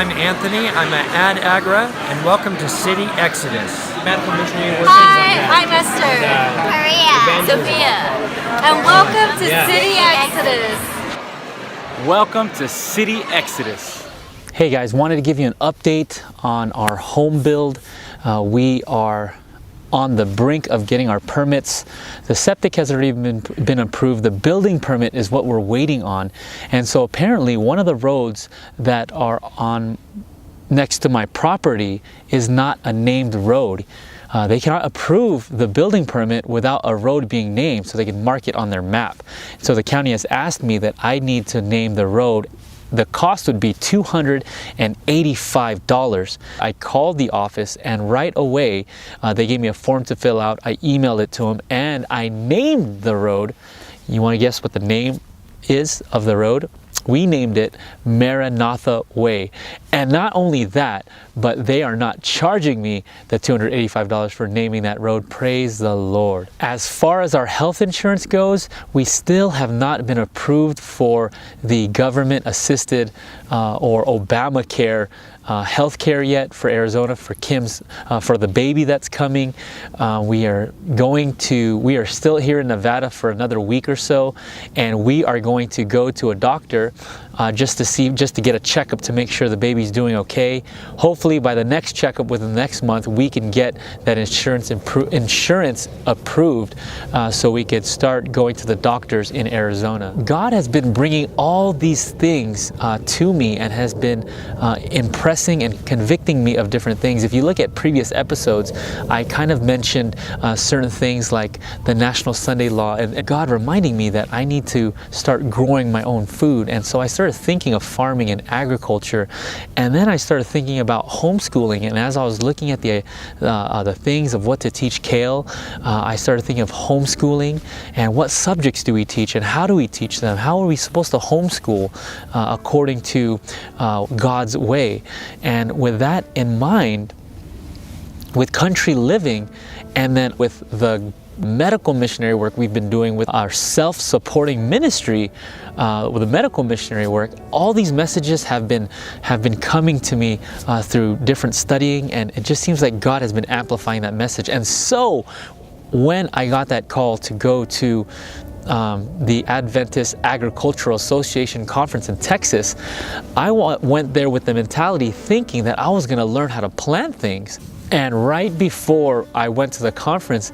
I'm Anthony. I'm at ADAGRA, and welcome to City Exodus. Medical missionary work. Hi, I'm Esther. Maria. Sophia. And welcome to City Exodus. Welcome to City Exodus. Hey guys, wanted to give you an update on our home build. We are on the brink of getting our permits. The septic has already been approved. The building permit is what we're waiting on. And so apparently one of the roads that are on next to my property is not a named road. They cannot approve the building permit without a road being named so they can mark it on their map. So the county has asked me that I need to name the road. The cost would be $285. I called the office and right away they gave me a form to fill out. I emailed it to them and I named the road. You want to guess what the name is of the road? We named it Maranatha Way. And not only that, but they are not charging me the $285 for naming that road. Praise the Lord. As far as our health insurance goes, we still have not been approved for the government assisted or Obamacare health care yet for Arizona, for Kim's, for the baby that's coming. We are still here in Nevada for another week or so, and we are going to go to a doctor just to get a checkup to make sure the baby's doing okay. Hopefully by the next checkup within the next month, we can get that insurance approved so we could start going to the doctors in Arizona. God has been bringing all these things to me and has been impressing and convicting me of different things. If you look at previous episodes, I kind of mentioned certain things like the National Sunday Law, and God reminding me that I need to start growing my own food. And so I started thinking of farming and agriculture, and then I started thinking about homeschooling. And as I was looking at the things of what to teach Kale, I started thinking of homeschooling and what subjects do we teach and how do we teach them? How are we supposed to homeschool according to God's way? And with that in mind, with country living, and then with the medical missionary work we've been doing with our self-supporting ministry, with the medical missionary work, all these messages have been coming to me through different studying, and it just seems like God has been amplifying that message. And so when I got that call to go to the Adventist Agricultural Association conference in Texas, I went there with the mentality thinking that I was going to learn how to plant things. And right before I went to the conference,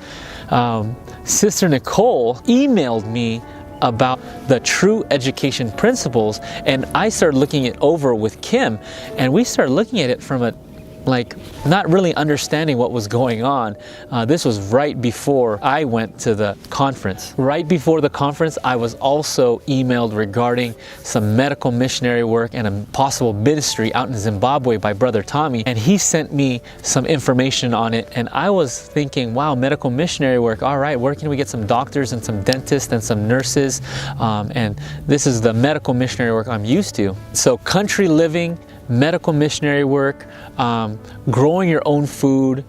Sister Nicole emailed me about the true education principles, and I started looking it over with Kim, and we started looking at it from not really understanding what was going on. This was right before I went to the conference. Right before the conference, I was also emailed regarding some medical missionary work and a possible ministry out in Zimbabwe by Brother Tommy, and he sent me some information on it, and I was thinking, wow, medical missionary work, all right, where can we get some doctors and some dentists and some nurses? And this is the medical missionary work I'm used to. So country living, medical missionary work, growing your own food,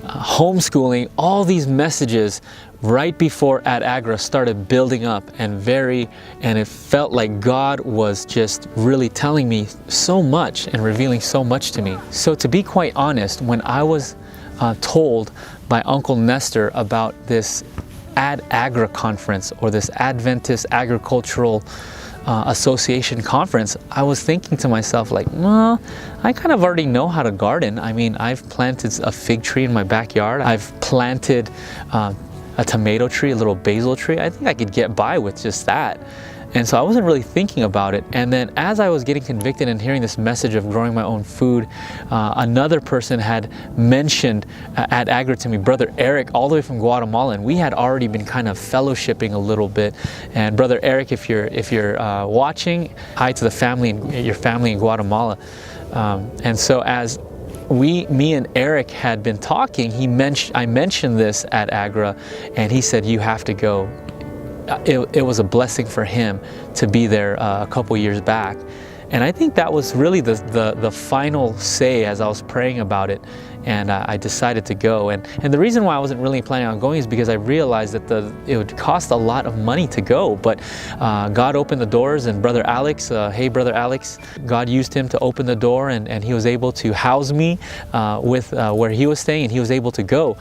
homeschooling, all these messages right before ADAGRA started building up, and it felt like God was just really telling me so much and revealing so much to me. So to be quite honest, when I was told by Uncle Nestor about this ADAGRA conference, or this Adventist Agricultural Association conference, I was thinking to myself like, well, I kind of already know how to garden. I mean, I've planted a fig tree in my backyard. I've planted a tomato tree, a little basil tree. I think I could get by with just that. And so I wasn't really thinking about it. And then as I was getting convicted and hearing this message of growing my own food, another person had mentioned at ADAGRA to me, Brother Eric, all the way from Guatemala, and we had already been kind of fellowshipping a little bit. And Brother Eric, if you're watching, hi to the family, your family in Guatemala. And so as me and Eric had been talking, I mentioned this at ADAGRA, and he said, you have to go. It was a blessing for him to be there a couple years back. And I think that was really the final say as I was praying about it, and I decided to go. And the reason why I wasn't really planning on going is because I realized that it would cost a lot of money to go. But God opened the doors, and Brother Alex, hey Brother Alex, God used him to open the door, and he was able to house me with where he was staying, and he was able to go.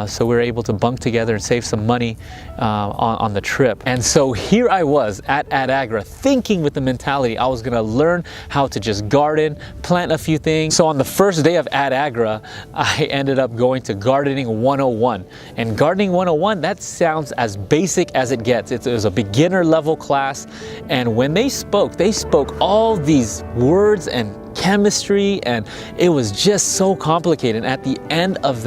So we were able to bunk together and save some money on the trip. And so here I was at ADAGRA, thinking with the mentality I was going to learn how to just garden, plant a few things. So on the first day of ADAGRA, I ended up going to Gardening 101. And Gardening 101, that sounds as basic as it gets. It was a beginner level class. And when they spoke all these words and chemistry, and it was just so complicated. And at the end of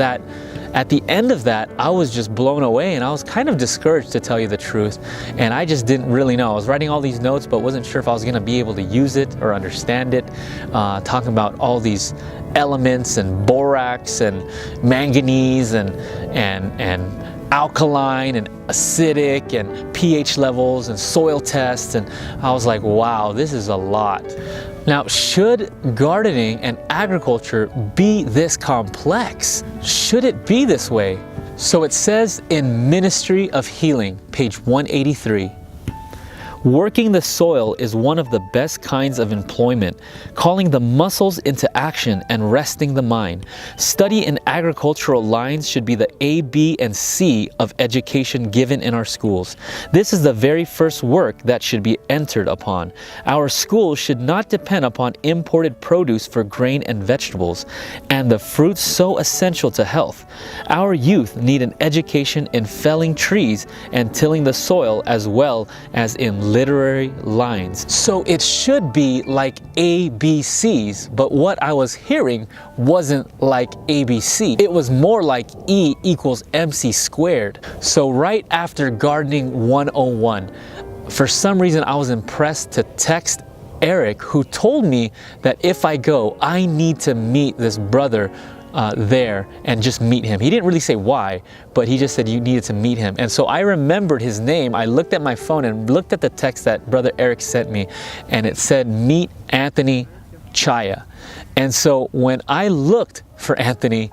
that, I was just blown away, and I was kind of discouraged, to tell you the truth. And I just didn't really know. I was writing all these notes, but wasn't sure if I was going to be able to use it or understand it. Talking about all these elements and borax and manganese and alkaline and acidic and pH levels and soil tests, and I was like, wow, this is a lot. Now, should gardening and agriculture be this complex? Should it be this way? So it says in Ministry of Healing, page 183, working the soil is one of the best kinds of employment, calling the muscles into action and resting the mind. Study in agricultural lines should be the A, B, and C of education given in our schools. This is the very first work that should be entered upon. Our schools should not depend upon imported produce for grain and vegetables, and the fruits so essential to health. Our youth need an education in felling trees and tilling the soil, as well as in literary lines. So it should be like ABCs, but what I was hearing wasn't like ABC. It was more like E equals MC squared. So right after Gardening 101, for some reason I was impressed to text Eric, who told me that if I go, I need to meet this brother there and just meet him. He didn't really say why, but he just said you needed to meet him. And so I remembered his name. I looked at my phone and looked at the text that Brother Eric sent me, and it said, meet Anthony Chaya. And so when I looked for Anthony,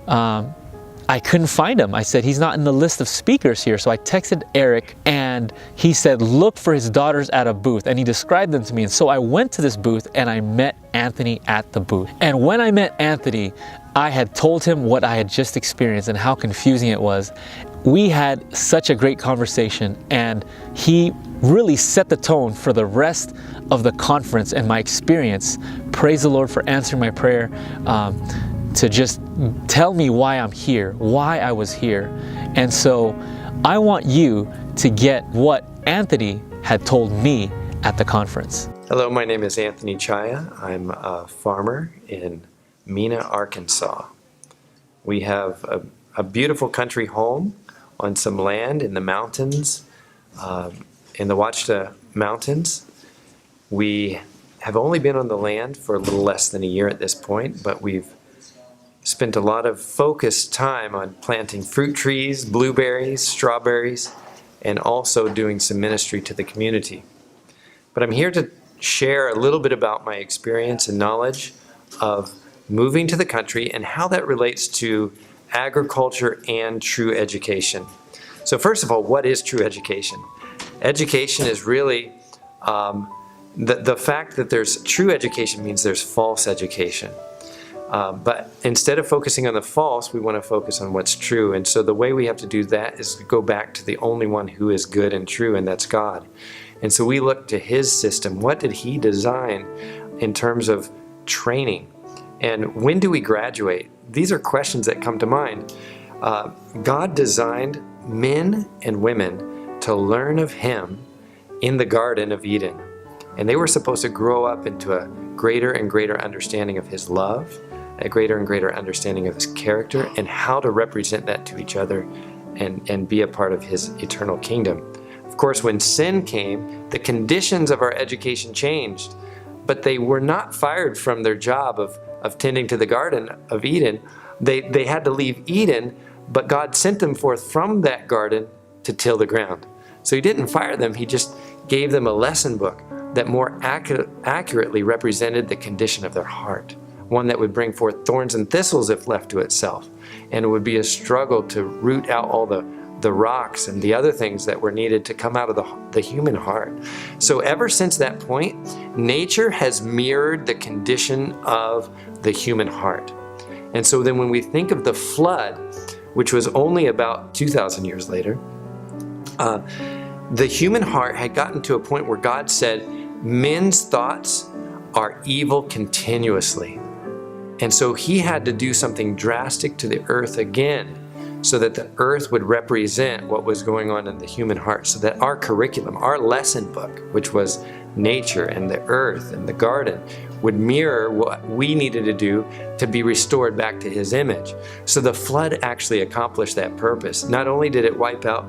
I couldn't find him. I said, he's not in the list of speakers here. So I texted Eric, and he said, look for his daughters at a booth. And he described them to me. And so I went to this booth and I met Anthony at the booth. And when I met Anthony, I had told him what I had just experienced and how confusing it was. We had such a great conversation, and he really set the tone for the rest of the conference and my experience. Praise the Lord for answering my prayer. To just tell me why I'm here, why I was here. And so I want you to get what Anthony had told me at the conference. Hello, my name is Anthony Chaya. I'm a farmer in Mena, Arkansas. We have a beautiful country home on some land in the mountains, in the Ouachita Mountains. We have only been on the land for a little less than a year at this point, but we've spent a lot of focused time on planting fruit trees, blueberries, strawberries, and also doing some ministry to the community. But I'm here to share a little bit about my experience and knowledge of moving to the country and how that relates to agriculture and true education. So first of all, what is true education? Education is really the fact that there's true education means there's false education. But instead of focusing on the false, we want to focus on what's true. And so the way we have to do that is to go back to the only one who is good and true, and that's God. And so we look to His system. What did He design in terms of training? And when do we graduate? These are questions that come to mind. God designed men and women to learn of Him in the Garden of Eden. And they were supposed to grow up into a greater and greater understanding of His love, a greater and greater understanding of His character, and how to represent that to each other and be a part of His eternal kingdom. Of course, when sin came, the conditions of our education changed, but they were not fired from their job of tending to the Garden of Eden. They had to leave Eden, but God sent them forth from that garden to till the ground. So He didn't fire them, He just gave them a lesson book that more accurately represented the condition of their heart. one that would bring forth thorns and thistles if left to itself. And it would be a struggle to root out all the rocks and the other things that were needed to come out of the human heart. So ever since that point, nature has mirrored the condition of the human heart. And so then when we think of the flood, which was only about 2,000 years later, the human heart had gotten to a point where God said, men's thoughts are evil continuously. And so he had to do something drastic to the earth again, so that the earth would represent what was going on in the human heart, so that our curriculum, our lesson book, which was nature and the earth and the garden, would mirror what we needed to do to be restored back to his image. So the flood actually accomplished that purpose. Not only did it wipe out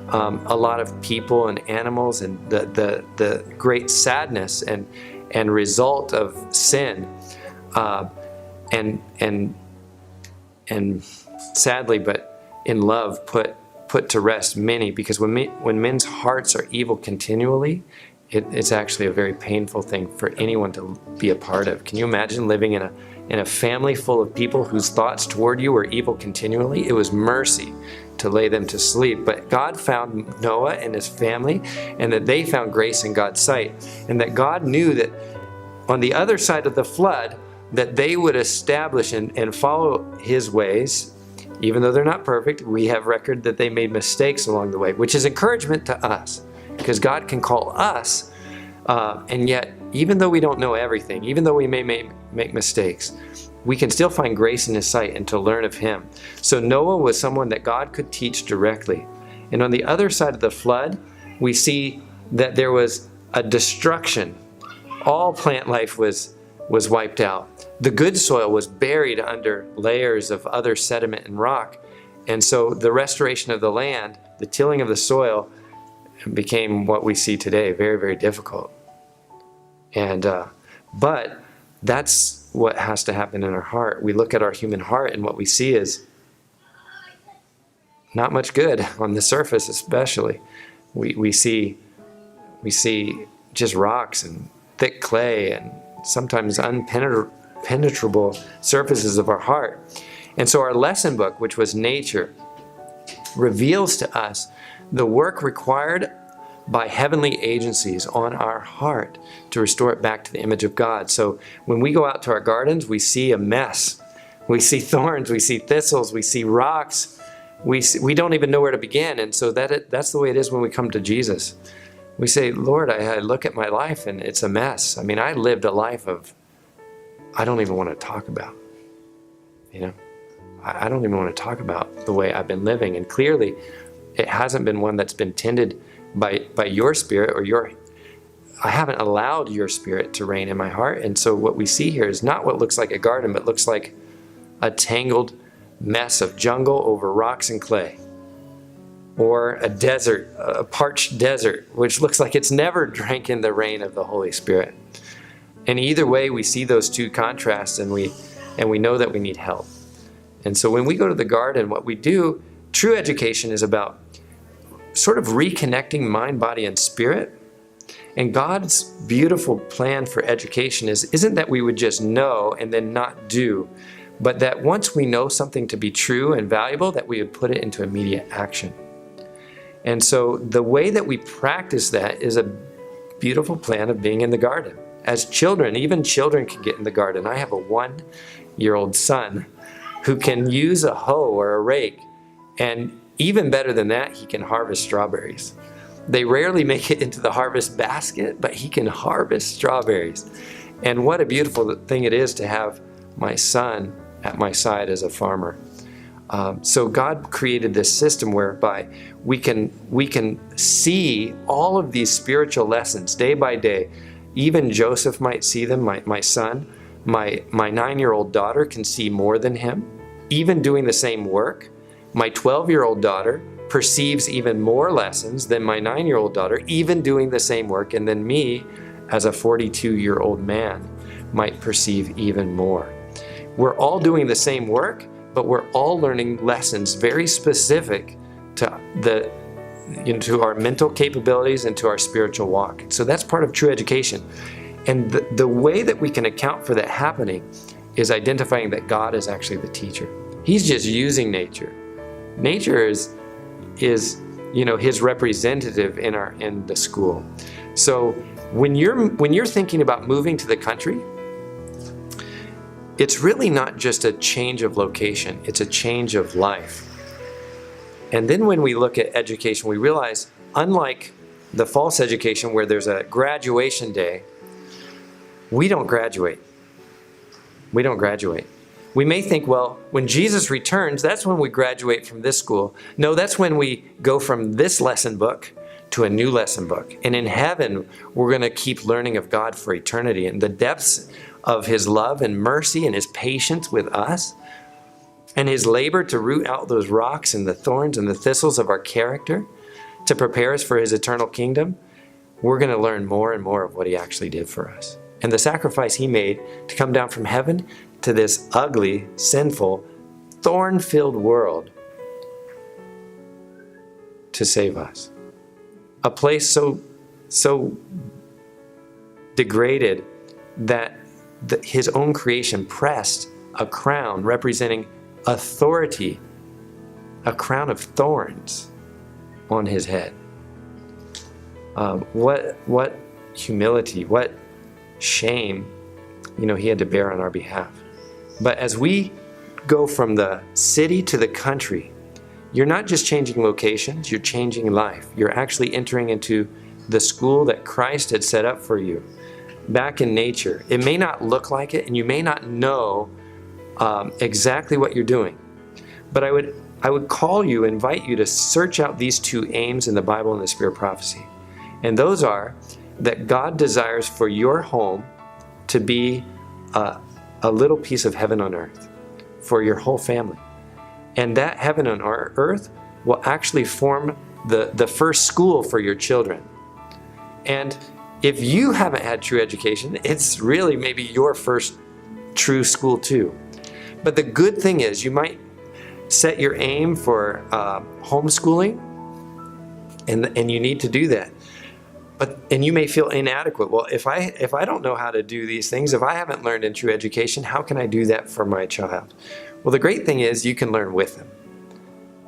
a lot of people and animals and the great sadness and result of sin, and sadly, but in love, put to rest many, because when men's hearts are evil continually, it's actually a very painful thing for anyone to be a part of. Can you imagine living in a family full of people whose thoughts toward you were evil continually? It was mercy to lay them to sleep. But God found Noah and his family, and that they found grace in God's sight, and that God knew that on the other side of the flood, that they would establish and follow his ways. Even though they're not perfect, we have record that they made mistakes along the way, which is encouragement to us, because God can call us, and yet, even though we don't know everything, even though we may make mistakes, we can still find grace in his sight and to learn of him. So Noah was someone that God could teach directly. And on the other side of the flood, we see that there was a destruction. All plant life was wiped out. The good soil was buried under layers of other sediment and rock. And so the restoration of the land, the tilling of the soil, became what we see today, very, very difficult. And but that's what has to happen in our heart. We look at our human heart, and what we see is not much good on the surface, especially. We see just rocks and thick clay and sometimes unpenetrable surfaces of our heart. And so our lesson book, which was nature, reveals to us the work required by heavenly agencies on our heart to restore it back to the image of God. So when we go out to our gardens, we see a mess. We see thorns, we see thistles, we see rocks. We don't even know where to begin. And so that's the way it is when we come to Jesus. We say, Lord, I look at my life and it's a mess. I mean, I lived a life of, I don't even want to talk about. I don't even want to talk about the way I've been living. And clearly, it hasn't been one that's been tended by your spirit, or I haven't allowed your spirit to reign in my heart. And so what we see here is not what looks like a garden, but looks like a tangled mess of jungle over rocks and clay. Or a desert, a parched desert, which looks like it's never drank in the rain of the Holy Spirit. And either way, we see those two contrasts, and we know that we need help. And so when we go to the garden, what we do, true education is about sort of reconnecting mind, body, and spirit. And God's beautiful plan for education isn't that we would just know and then not do, but that once we know something to be true and valuable, that we would put it into immediate action. And so the way that we practice that is a beautiful plan of being in the garden. As children, even children can get in the garden. I have a 1-year-old son who can use a hoe or a rake, and even better than that, he can harvest strawberries. They rarely make it into the harvest basket, but he can harvest strawberries. And what a beautiful thing it is to have my son at my side as a farmer. So God created this system whereby we can see all of these spiritual lessons day by day. Even Joseph might see them, my son. My 9-year-old daughter can see more than him, even doing the same work. My 12-year-old daughter perceives even more lessons than my 9-year-old daughter, even doing the same work. And then me, as a 42-year-old man, might perceive even more. We're all doing the same work, but we're all learning lessons very specific to to our mental capabilities and to our spiritual walk. So that's part of true education. And the way that we can account for that happening is identifying that God is actually the teacher. He's just using nature. Nature is his representative in the school. So when you're thinking about moving to the country, it's really not just a change of location, it's a change of life. And then when we look at education, we realize, unlike the false education where there's a graduation day, we don't graduate. We don't graduate. We may think, well, when Jesus returns, that's when we graduate from this school. No, that's when we go from this lesson book to a new lesson book. And in heaven, we're going to keep learning of God for eternity and the depths of his love and mercy and his patience with us and his labor to root out those rocks and the thorns and the thistles of our character to prepare us for his eternal kingdom. We're going to learn more and more of what he actually did for us and the sacrifice he made to come down from heaven to this ugly, sinful, thorn-filled world to save us. A place so degraded that his own creation pressed a crown representing authority, a crown of thorns on his head. What humility, what shame, he had to bear on our behalf. But as we go from the city to the country, you're not just changing locations, you're changing life. You're actually entering into the school that Christ had set up for you, back in nature. It may not look like it, and you may not know exactly what you're doing. But I would call you, invite you to search out these two aims in the Bible and the Spirit of prophecy. And those are that God desires for your home to be a little piece of heaven on earth for your whole family. And that heaven on earth will actually form the first school for your children. And if you haven't had true education, it's really maybe your first true school too. But the good thing is you might set your aim for homeschooling, and you need to do that. And you may feel inadequate. Well, if I don't know how to do these things, if I haven't learned in true education, how can I do that for my child? Well, the great thing is you can learn with them.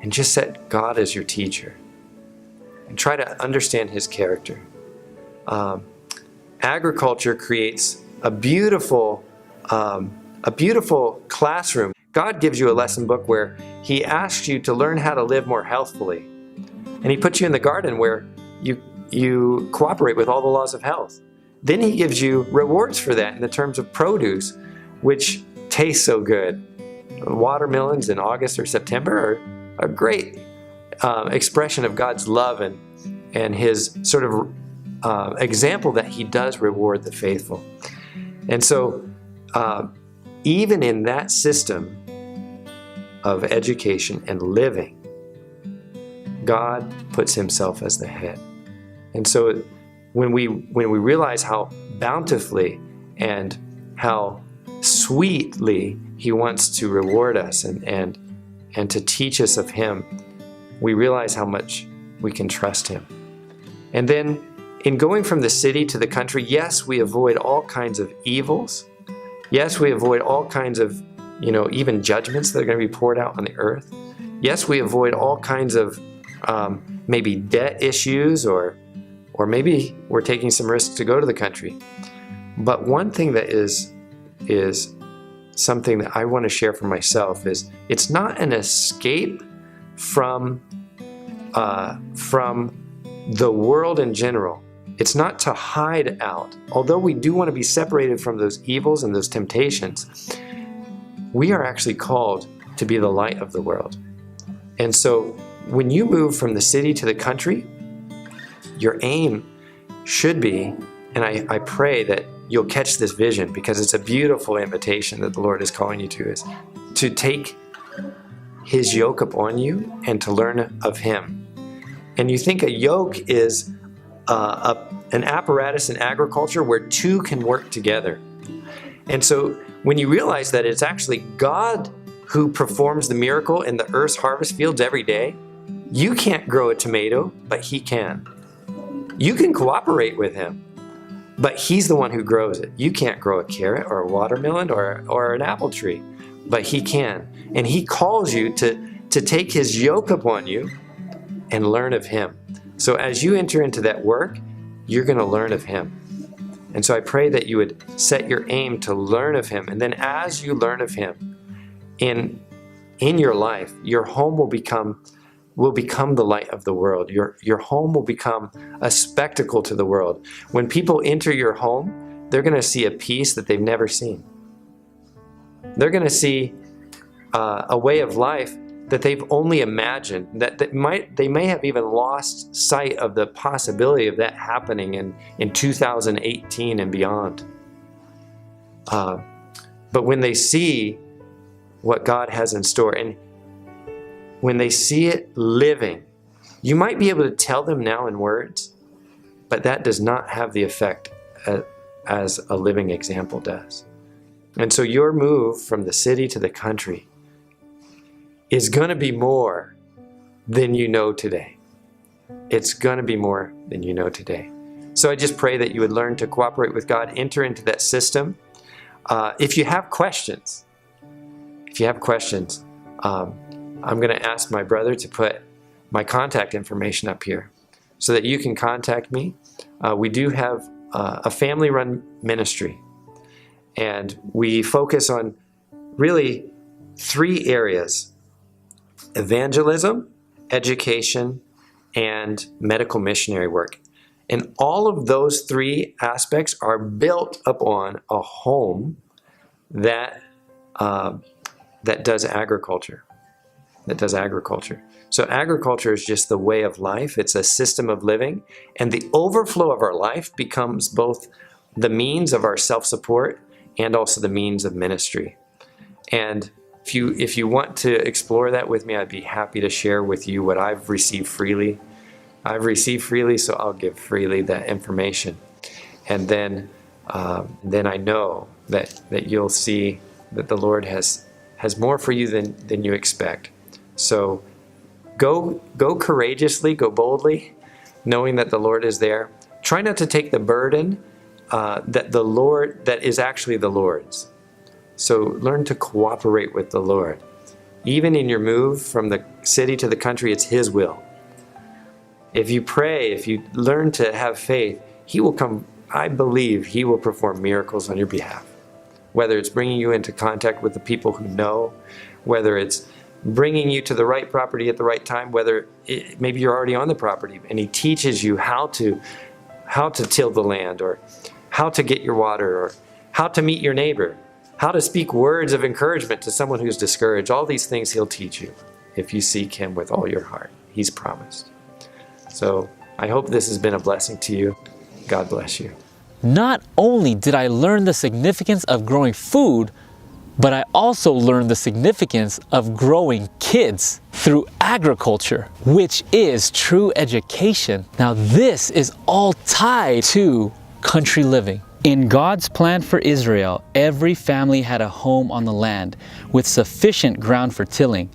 And just set God as your teacher. And try to understand his character. Agriculture creates a beautiful classroom. God gives you a lesson book where he asks you to learn how to live more healthfully. And he puts you in the garden where you cooperate with all the laws of health. Then he gives you rewards for that in the terms of produce, which tastes so good. Watermelons in August or September are a great expression of God's love and his sort of example that he does reward the faithful. And so even in that system of education and living, God puts himself as the head. And so when we realize how bountifully and how sweetly he wants to reward us and to teach us of him, we realize how much we can trust him. And then in going from the city to the country, yes, we avoid all kinds of evils. Yes, we avoid all kinds of, even judgments that are going to be poured out on the earth. Yes, we avoid all kinds of maybe debt issues or maybe we're taking some risks to go to the country. But one thing that is something that I want to share for myself is it's not an escape from the world in general. It's not to hide out. Although we do want to be separated from those evils and those temptations, we are actually called to be the light of the world. And so when you move from the city to the country, your aim should be, and I pray that you'll catch this vision because it's a beautiful invitation that the Lord is calling you to, is to take his yoke upon you and to learn of him. And you think a yoke is an apparatus in agriculture where two can work together. And so when you realize that it's actually God who performs the miracle in the earth's harvest fields every day, you can't grow a tomato, but he can. You can cooperate with him, but he's the one who grows it. You can't grow a carrot or a watermelon or an apple tree, but he can. And he calls you to take his yoke upon you and learn of him. So as you enter into that work, you're going to learn of him. And so I pray that you would set your aim to learn of him. And then as you learn of him in your life, your home will become the light of the world. Your home will become a spectacle to the world. When people enter your home, they're going to see a peace that they've never seen. They're going to see a way of life that they've only imagined, that they may have even lost sight of the possibility of that happening in 2018 and beyond. But when they see what God has in store, and when they see it living, you might be able to tell them now in words, but that does not have the effect as a living example does. And so your move from the city to the country is going to be more than you know today. It's going to be more than you know today. So I just pray that you would learn to cooperate with God, enter into that system. If you have questions, I'm going to ask my brother to put my contact information up here so that you can contact me. We do have a family-run ministry, and we focus on really 3 areas: evangelism, education, and medical missionary work. And all of those 3 aspects are built upon a home that does agriculture. So agriculture is just the way of life. It's a system of living. And the overflow of our life becomes both the means of our self-support and also the means of ministry. And if you want to explore that with me, I'd be happy to share with you what I've received freely. I've received freely, so I'll give freely that information. And then I know that you'll see that the Lord has more for you than you expect. So go courageously, go boldly, knowing that the Lord is there. Try not to take the burden that is actually the Lord's. So learn to cooperate with the Lord. Even in your move from the city to the country, it's His will. If you pray, if you learn to have faith, He will come. I believe He will perform miracles on your behalf. Whether it's bringing you into contact with the people who know, whether it's bringing you to the right property at the right time, maybe you're already on the property and He teaches you how to till the land, or how to get your water, or how to meet your neighbor, how to speak words of encouragement to someone who's discouraged. All these things He'll teach you if you seek Him with all your heart. He's promised. So I hope this has been a blessing to you. God bless you. Not only did I learn the significance of growing food, but I also learned the significance of growing kids through agriculture, which is true education. Now this is all tied to country living. In God's plan for Israel, every family had a home on the land with sufficient ground for tilling.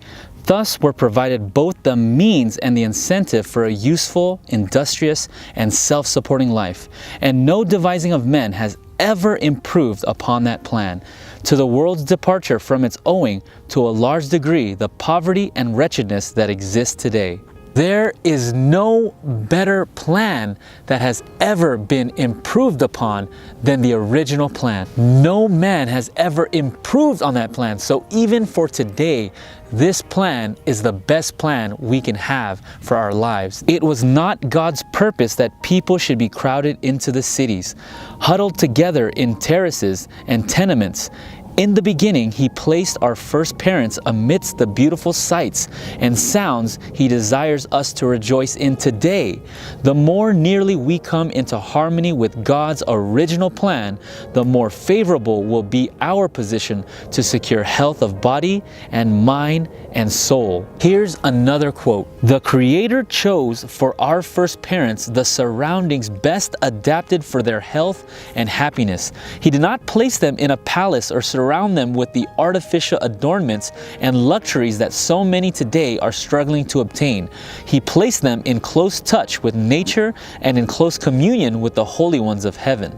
Thus were provided both the means and the incentive for a useful, industrious, and self-supporting life. And no devising of men has ever improved upon that plan, to the world's departure from its owing to a large degree the poverty and wretchedness that exists today. There is no better plan that has ever been improved upon than the original plan. No man has ever improved on that plan. So even for today, this plan is the best plan we can have for our lives. It was not God's purpose that people should be crowded into the cities, huddled together in terraces and tenements. In the beginning, He placed our first parents amidst the beautiful sights and sounds He desires us to rejoice in today. The more nearly we come into harmony with God's original plan, the more favorable will be our position to secure health of body and mind and soul. Here's another quote. The Creator chose for our first parents the surroundings best adapted for their health and happiness. He did not place them in a palace or surround them with the artificial adornments and luxuries that so many today are struggling to obtain. He placed them in close touch with nature and in close communion with the holy ones of heaven.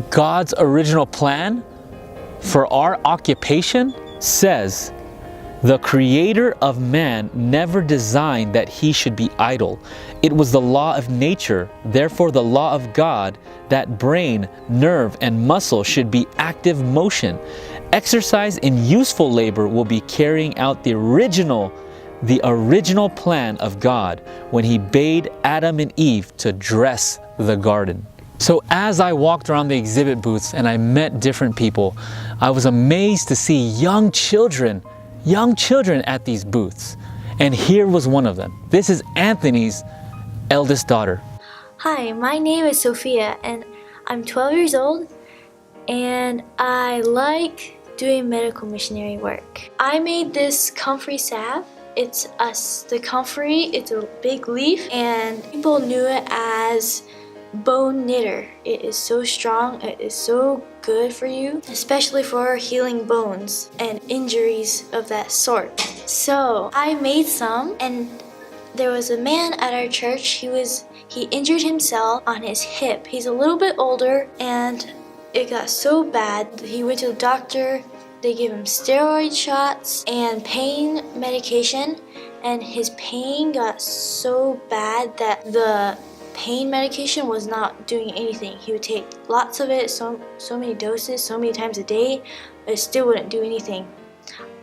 God's original plan for our occupation says, the creator of man never designed that he should be idle. It was the law of nature, therefore the law of God, that brain, nerve, and muscle should be active motion. Exercise in useful labor will be carrying out the original plan of God when He bade Adam and Eve to dress the garden. So as I walked around the exhibit booths and I met different people, I was amazed to see young children at these booths. And here was one of them. This is Anthony's eldest daughter. Hi, my name is Sophia and I'm 12 years old and I like doing medical missionary work. I made this comfrey salve. It's the comfrey, it's a big leaf and people knew it as bone knitter. It is so strong, it is so good for you, especially for healing bones and injuries of that sort. So I made some, and there was a man at our church, he injured himself on his hip. He's a little bit older and it got so bad, he went to the doctor, they gave him steroid shots and pain medication, and his pain got so bad that the pain medication was not doing anything. He would take lots of it, so many doses, so many times a day, but it still wouldn't do anything.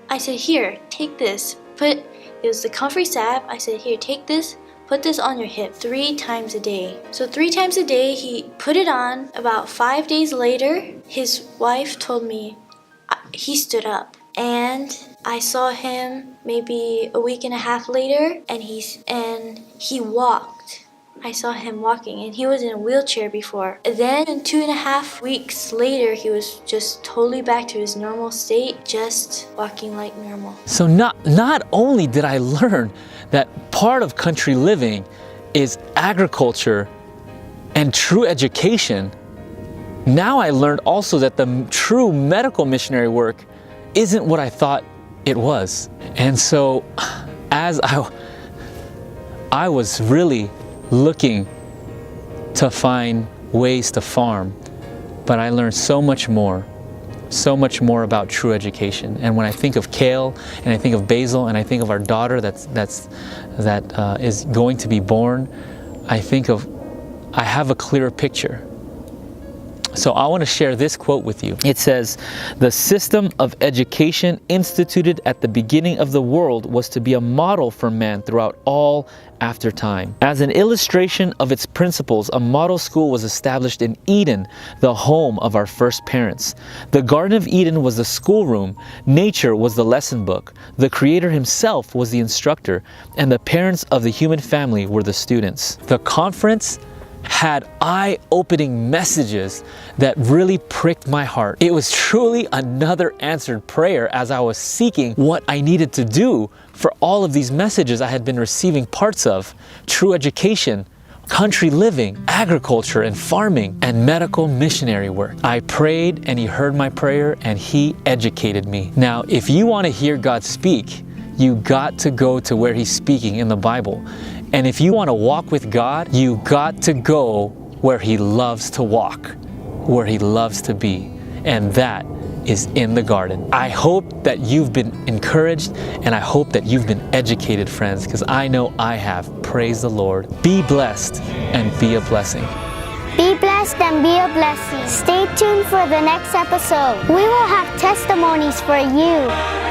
I said, here, take this. It was the comfrey salve. I said, here, take this, put this on your hip 3 times a day. So 3 times a day, he put it on. About 5 days later, his wife told me he stood up. And I saw him maybe a week and a half later, and he walked. I saw him walking, and he was in a wheelchair before. Then 2.5 weeks later, he was just totally back to his normal state, just walking like normal. So not only did I learn that part of country living is agriculture and true education, now I learned also that the true medical missionary work isn't what I thought it was. And so as I was really looking to find ways to farm, but I learned so much more about true education. And when I think of kale, and I think of basil, and I think of our daughter that is going to be born, I have a clearer picture. So I want to share this quote with you. It says, "The system of education instituted at the beginning of the world was to be a model for man throughout all after time. As an illustration of its principles, a model school was established in Eden, the home of our first parents. The Garden of Eden was the schoolroom, nature was the lesson book, the Creator Himself was the instructor, and the parents of the human family were the students." The conference had eye-opening messages that really pricked my heart. It was truly another answered prayer as I was seeking what I needed to do for all of these messages I had been receiving parts of: true education, country living, agriculture and farming, and medical missionary work. I prayed and He heard my prayer and He educated me. Now, if you want to hear God speak, you got to go to where He's speaking in the Bible. And if you want to walk with God, you got to go where He loves to walk, where He loves to be. And that is in the garden. I hope that you've been encouraged, and I hope that you've been educated, friends, because I know I have. Praise the Lord. Be blessed and be a blessing. Be blessed and be a blessing. Stay tuned for the next episode. We will have testimonies for you.